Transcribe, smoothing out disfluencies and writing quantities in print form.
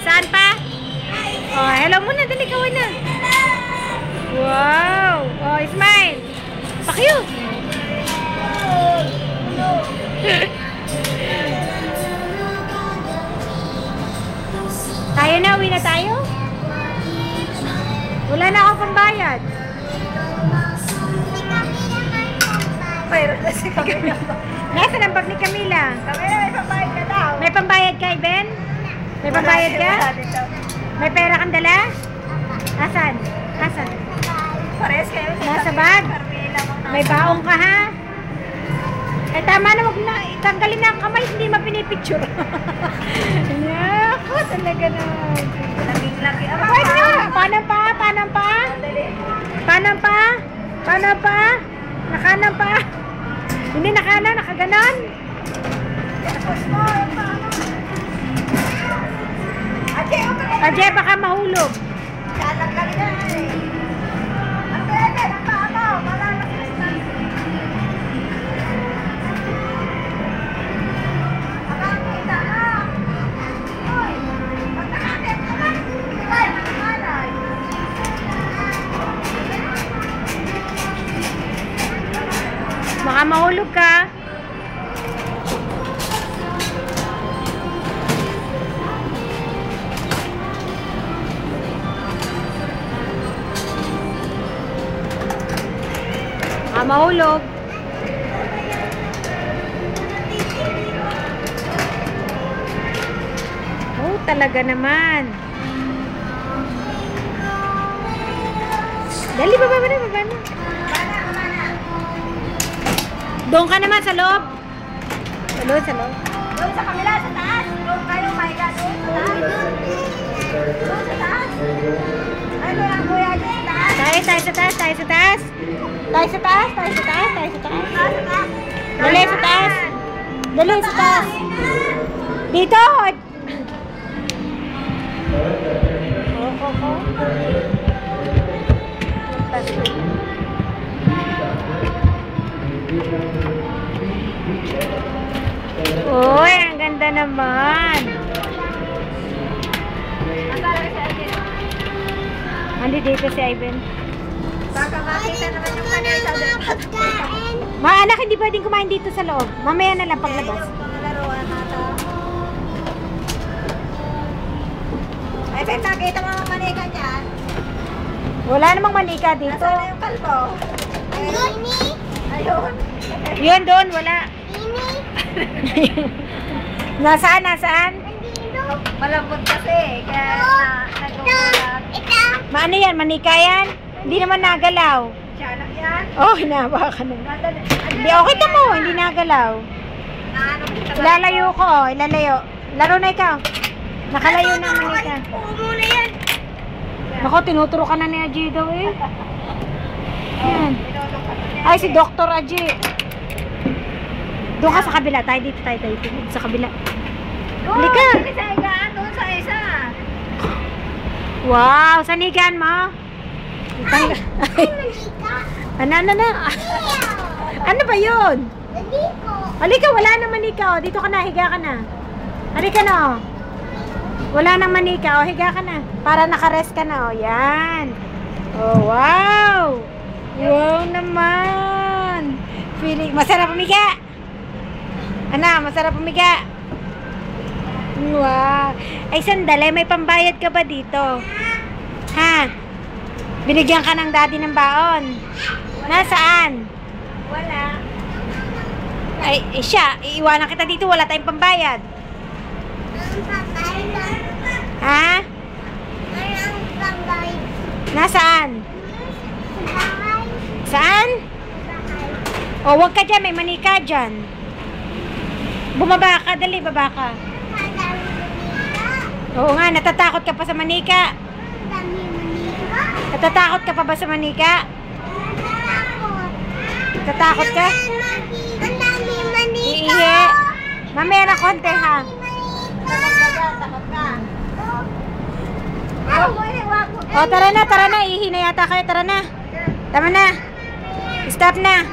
Saan pa? Oh, hello muna. Dali, kaway na. Wow. Oh, smile. Pakyo. Tayo na, uwi na tayo? Wala na akong pambayad. Mayroon na si Camila. Nasaan ang bag ni Camila? Camila, may pambayad ka daw. May pambayad ka, Ben? May pambayad ka? May pera kang dala? Asan? Asan? Parehas kayo. Nasa bag? May baong ka, ha? Eh, tama na, wag na. Itanggalin na ang kamay, hindi mapinipicture. Ako, talaga na. Lagi-lagi. Pwede na. Paano pa? Paano pa? Paano pa? Paano pa? Nakanan pa? Hindi nakanan, nakaganon. Ajay, baka mahulog. Lalaglag na eh. Ang pwede, ang paa mo. Malalaglag na. Nakakita na. Uy, pag nakakit naman. Ay, nakakalay. Baka mahulog ka. Baka mahulog. Oh, talaga naman. Dali, baba na, baba na. Doon ka naman sa loob. Sa loob, sa loob. Doon sa kabila, sa taas. Doon kayo, my God. Doon sa taas. Doon sa taas. Ano lang, kuya, doon sa taas. Tayo sa taas, tayo sa taas. Tayo sa taas, tayo sa taas, tayo sa taas. Sa taas. Dali sa taas. Dali sa taas. Dito. Uy, ang ganda naman. Andi dito si Ivan. Baka makita naman yung kanay sa doon. Mga anak, hindi pwedeng kumain dito sa loob. Mamaya na lang paglabas. Yung mga laruan natin. Ay, Ben, nakita mo ang manika dyan. Wala namang manika dito. Nasaan na yung kalbo? Ayun. Yun doon, wala. Nasaan, nasaan? Malambot kasi, kaya nagumulat. Maano yan, manika yan? Hindi naman nagalaw. Tiyanak yan. Oh, hinaba ka na. Hindi, okay ka mo, hindi nagalaw. Ilalayo ko, oh, ilalayo. Laro na ikaw. Nakalayo na ang manika. Muna yan. Ako, tinuturo ka na ni Aji daw eh. Yan. Ay, si Dr. Aji. Doon ka sa kabila. Tayo dito, tayo dito. Sa kabila. Halika. Sa higaan, doon sa isa. Wow, sanigan mo. Ano na? Ano ba yun? Halika, wala nang manika. Dito ka na, higa ka na. Halika na. Wala nang manika. Higa ka na. Para nakarest ka na. Yan. Oh, wow. Wow naman. Feeling, masarap umiga. Ana, masarap umiga. Wow. Ay, sandali. May pambayad ka ba dito? Ha? Binigyan ka ng daddy ng baon. Nasaan? Wala. Ay, siya. Iiwanan kita dito. Wala tayong pambayad. Ha? Nasaan? Saan? O, wag ka dyan. May manika dyan. Bumaba ka. Dali, baba ka. Oo nga, natatakot ka pa sa manika. Natatakot ka pa ba sa manika? Natatakot ka? Iihi. Mamaya na konti ha. O, tara na. Iihi na yata kayo. Tara na. Tama na. Stop na.